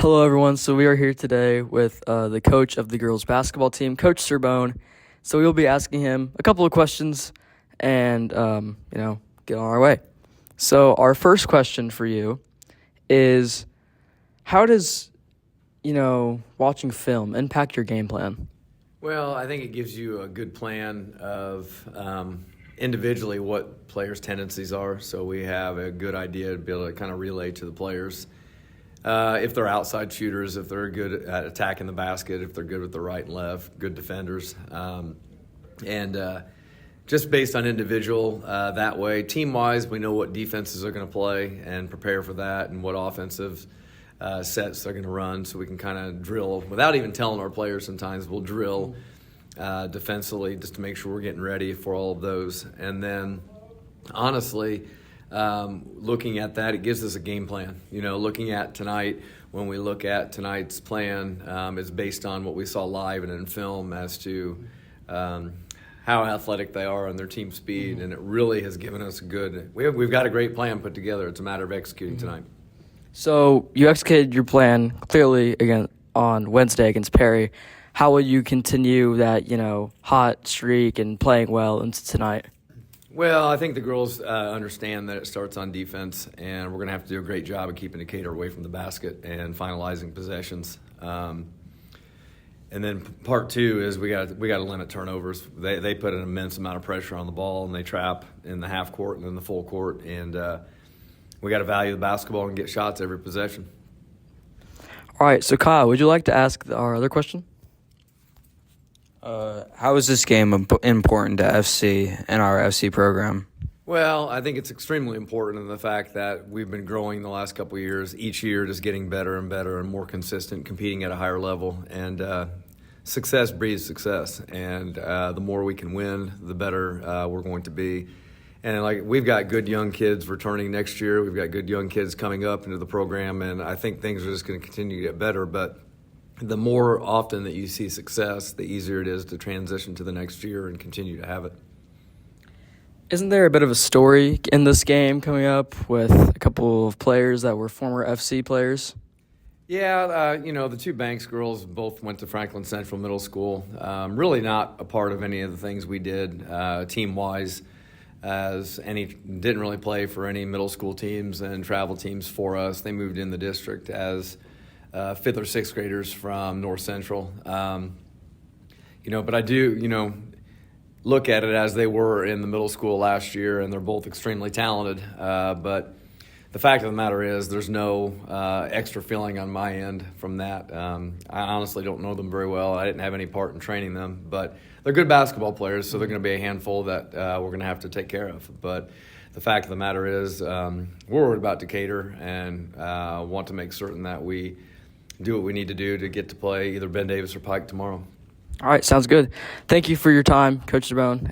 Hello, everyone. So we are here today with the coach of the girls basketball team, Coach Cerbone. So we'll be asking him a couple of questions and, get on our way. So our first question for you is, how does, watching film impact your game plan? Well, I think it gives you a good plan of individually what players' tendencies are. So we have a good idea to be able to kind of relay to the players. If they're outside shooters, if they're good at attacking the basket, if they're good with the right and left, good defenders. Just based on individual that way. Team-wise, we know what defenses are going to play and prepare for that and what offensive sets they're going to run, so we can kind of drill without even telling our players. Sometimes we'll drill defensively just to make sure we're getting ready for all of those. And then honestly, looking at that, it gives us a game plan. Looking at tonight, when we look at tonight's plan, it's based on what we saw live and in film as to how athletic they are and their team speed, and it really has given us we've got a great plan put together. It's a matter of executing tonight. So you executed your plan clearly again on Wednesday against Perry. How will you continue that, hot streak and playing well into tonight? Well, I think the girls understand that it starts on defense, and we're going to have to do a great job of keeping Decatur away from the basket and finalizing possessions. And then part two is we got to limit turnovers. They put an immense amount of pressure on the ball, and they trap in the half court and in the full court. And we got to value the basketball and get shots every possession. All right, so Kyle, would you like to ask our other question? How is this game important to FC and our FC program? Well, I think it's extremely important in the fact that we've been growing the last couple of years, each year just getting better and better and more consistent, competing at a higher level. And success breeds success. And the more we can win, the better we're going to be. And we've got good young kids returning next year. We've got good young kids coming up into the program, and I think things are just going to continue to get better. But the more often that you see success, the easier it is to transition to the next year and continue to have it. Isn't there a bit of a story in this game coming up with a couple of players that were former FC players? Yeah, the two Banks girls both went to Franklin Central Middle School. Really not a part of any of the things we did team-wise, as any didn't really play for any middle school teams and travel teams for us. They moved in the district as fifth or sixth graders from North Central. But I do, look at it as they were in the middle school last year, and they're both extremely talented. But the fact of the matter is there's no extra feeling on my end from that. I honestly don't know them very well. I didn't have any part in training them, but they're good basketball players, so they're going to be a handful that we're going to have to take care of. But the fact of the matter is we're worried about Decatur and want to make certain that we do what we need to do to get to play either Ben Davis or Pike tomorrow. All right, sounds good. Thank you for your time, Coach Cerbone.